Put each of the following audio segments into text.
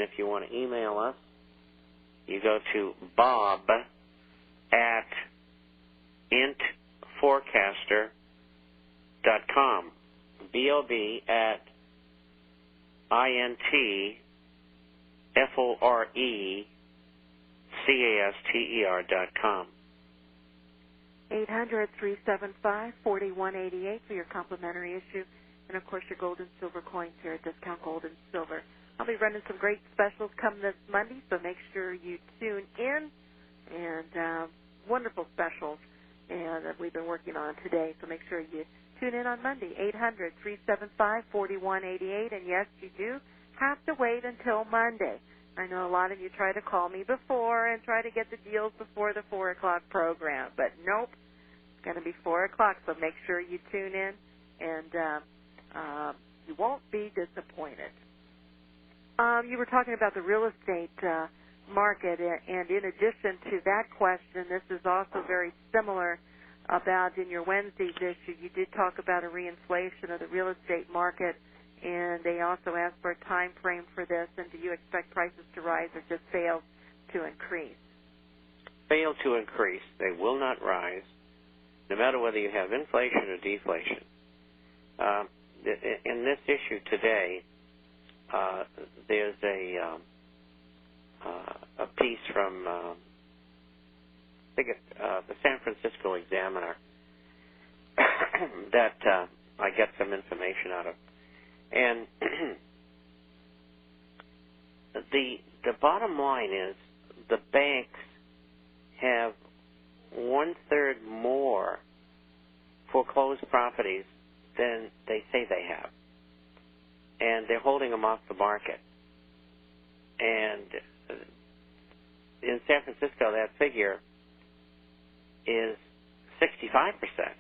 if you want to email us, you go to bob@intforecaster.com. bob@intforecaster.com. 800-375-4188 for your complimentary issue. And, of course, your gold and silver coins here at Discount Gold and Silver. I'll be running some great specials come this Monday, so make sure you tune in. And wonderful specials that we've been working on today, so make sure you tune in on Monday, 800-375-4188. And, yes, you do have to wait until Monday. I know a lot of you try to call me before and try to get the deals before the 4 o'clock program, but nope, it's going to be 4 o'clock, so make sure you tune in, and you won't be disappointed. You were talking about the real estate market, and in addition to that question, this is also very similar about in your Wednesday's issue. You did talk about a reinflation of the real estate market, and they also asked for a time frame for this, and do you expect prices to rise or just fail to increase? Fail to increase. They will not rise, no matter whether you have inflation or deflation. In this issue today, there's a piece from I think it's the San Francisco Examiner that I get some information out of. And the bottom line is the banks have 1/3 more foreclosed properties than they say they have. And they're holding them off the market. And in San Francisco, that figure is 65%.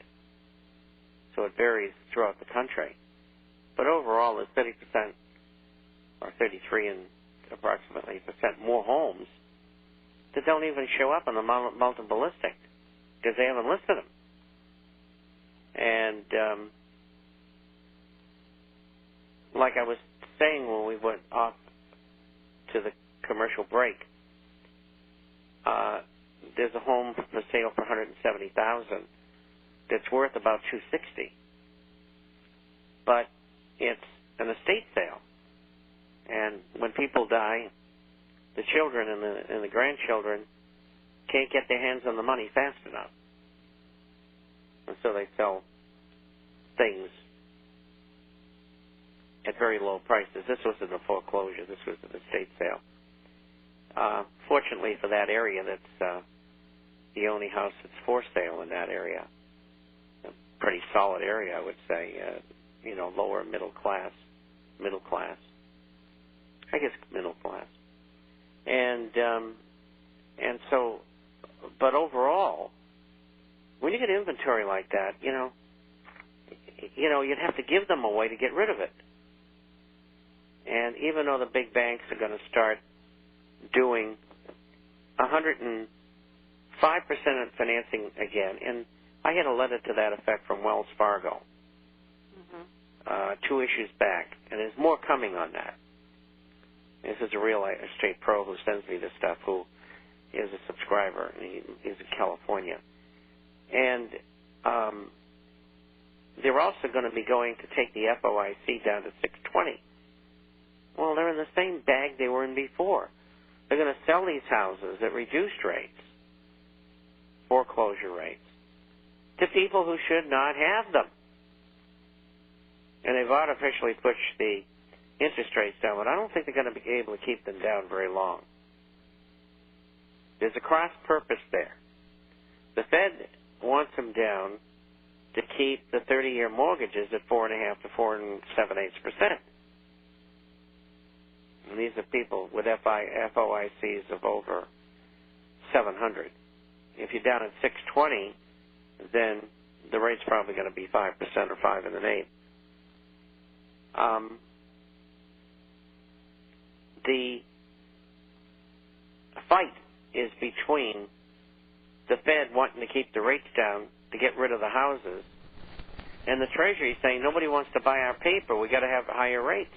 So it varies throughout the country. But overall, there's 30% or 33 and approximately % more homes that don't even show up on the multiple listing because they haven't listed them. And like I was saying when we went off to the commercial break, there's a home for sale for $170,000 that's worth about $260,000, but it's an estate sale. And when people die, the children and the grandchildren can't get their hands on the money fast enough, and so they sell things at very low prices. This wasn't a foreclosure. This was an estate sale. Fortunately for that area, that's the only house that's for sale in that area. A pretty solid area, I would say. Lower middle class. I guess middle class. And so, but overall, when you get inventory like that, you'd have to give them away to get rid of it. And even though the big banks are going to start doing 105% of financing again, and I had a letter to that effect from Wells Fargo 2 issues back, and there's more coming on that. This is a real estate pro who sends me this stuff, who is a subscriber, and he is in California. And they're also going to be going to take the FOIC down to 620. Well, they're in the same bag they were in before. They're going to sell these houses at reduced rates, foreclosure rates, to people who should not have them. And they've artificially pushed the interest rates down, but I don't think they're going to be able to keep them down very long. There's a cross purpose there. The Fed wants them down to keep the 30-year mortgages at 4.5% to 4.78%. And these are people with FOICs of over 700. If you're down at 620, then the rate's probably going to be 5% or 5 1/8. The fight is between the Fed wanting to keep the rates down to get rid of the houses, and the Treasury saying nobody wants to buy our paper. We got to have higher rates.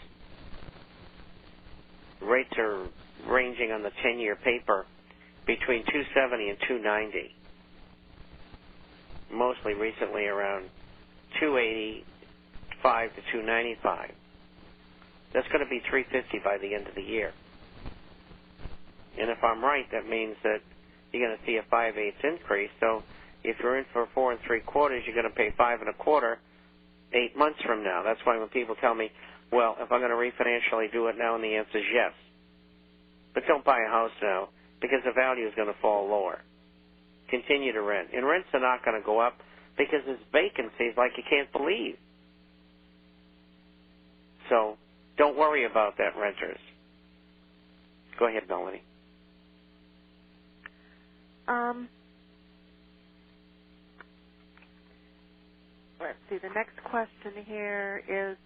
rates are ranging on the 10-year paper between 270 and 290. Mostly recently around 285 to 295. That's going to be 350 by the end of the year. And if I'm right, that means that you're going to see a 5/8 increase. So if you're in for 4 3/4, you're going to pay 5 1/4 8 months from now. That's why when people tell me, well, if I'm going to refinance, shall I do it now? And the answer is yes. But don't buy a house now because the value is going to fall lower. Continue to rent. And rents are not going to go up because there's vacancies like you can't believe. So don't worry about that, renters. Go ahead, Melanie. Let's see. The next question here is,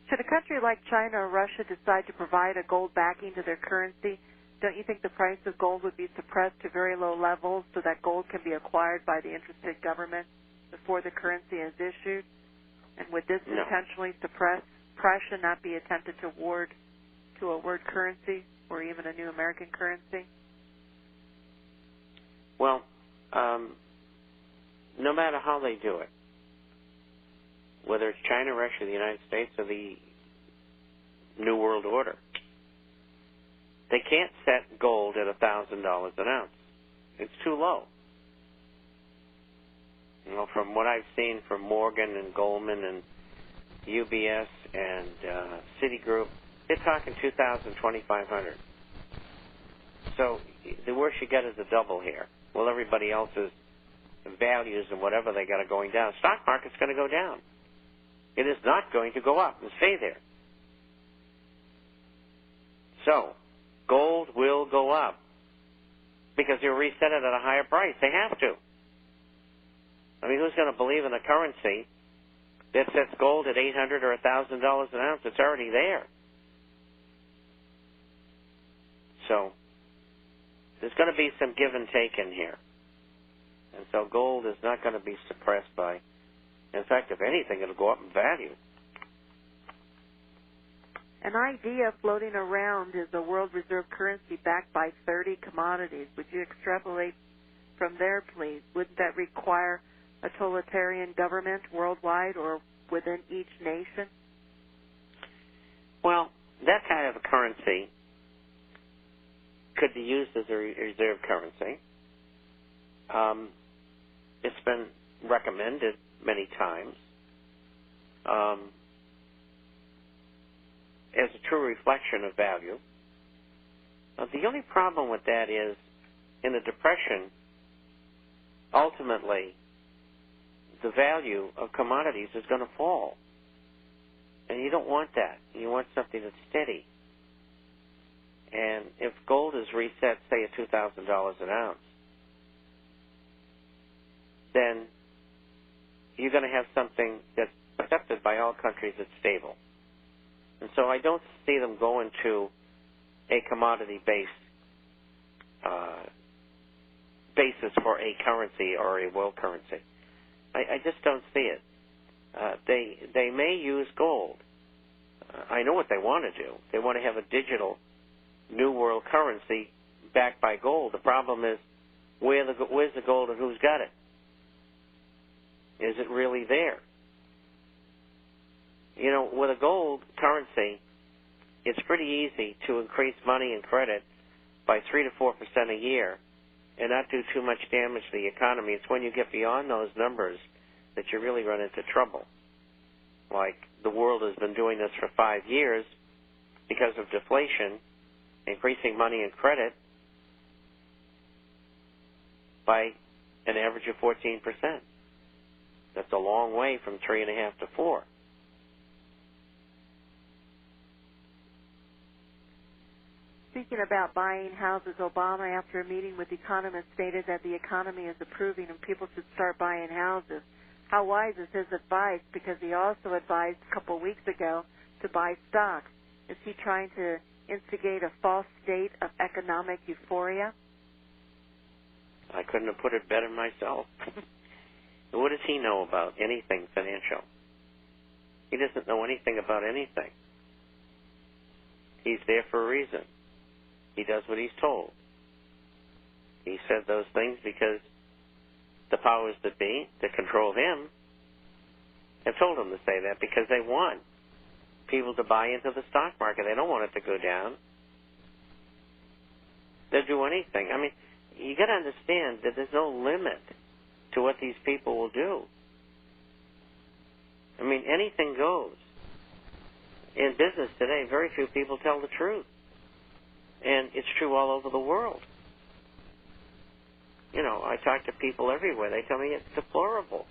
should a country like China or Russia decide to provide a gold backing to their currency, don't you think the price of gold would be suppressed to very low levels so that gold can be acquired by the interested government before the currency is issued? And would this intentionally suppress pressure, not be attempted to a word currency or even a new American currency? Well, no matter how they do it, whether it's China, Russia, the United States, or the New World Order, they can't set gold at $1,000 an ounce. It's too low. You know, from what I've seen from Morgan and Goldman and UBS and Citigroup, they're talking $2,000, $2,500. So the worst you get is a double here. Well, everybody else's values and whatever they got are going down. Stock market's going to go down. It is not going to go up and stay there. So gold will go up because they'll reset it at a higher price. They have to. I mean, who's going to believe in a currency that sets gold at $800 or $1,000 an ounce? It's already there. So there's going to be some give and take in here. And so gold is not going to be suppressed by, in fact, if anything, it'll go up in value. An idea floating around is a world reserve currency backed by 30 commodities. Would you extrapolate from there, please? Wouldn't that require a totalitarian government worldwide or within each nation? Well, that kind of a currency could be used as a reserve currency. It's been recommended many times as a true reflection of value. The only problem with that is, in a depression, ultimately, the value of commodities is going to fall. And you don't want that. You want something that's steady. And if gold is reset, say, at $2,000 an ounce, then you're going to have something that's accepted by all countries that's stable. And so I don't see them going to a commodity-based basis for a currency or a world currency. I just don't see it. They may use gold. I know what they want to do. They want to have a digital new world currency backed by gold. The problem is, where's the gold and who's got it? Is it really there? You know, with a gold currency, it's pretty easy to increase money and credit by 3 to 4% a year and not do too much damage to the economy. It's when you get beyond those numbers that you really run into trouble. Like the world has been doing this for 5 years because of deflation, increasing money and credit by an average of 14%. That's a long way from 3.5 to 4. Speaking about buying houses, Obama, after a meeting with economists, stated that the economy is improving and people should start buying houses. How wise is his advice? Because he also advised a couple of weeks ago to buy stocks. Is he trying to instigate a false state of economic euphoria? I couldn't have put it better myself. What does he know about anything financial? He doesn't know anything about anything. He's there for a reason. He does what he's told. He said those things because the powers that be, that control him, have told him to say that because they want people to buy into the stock market. They don't want it to go down. They'll do anything. I mean, you got to understand that there's no limit to what these people will do. I mean, anything goes. In business today, very few people tell the truth. And it's true all over the world. You know, I talk to people everywhere. They tell me it's deplorable.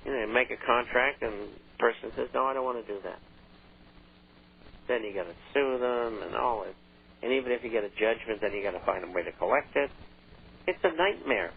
You know, you make a contract and the person says, no, I don't want to do that. Then you got to sue them and all that. And even if you get a judgment, then you got to find a way to collect it. It's a nightmare.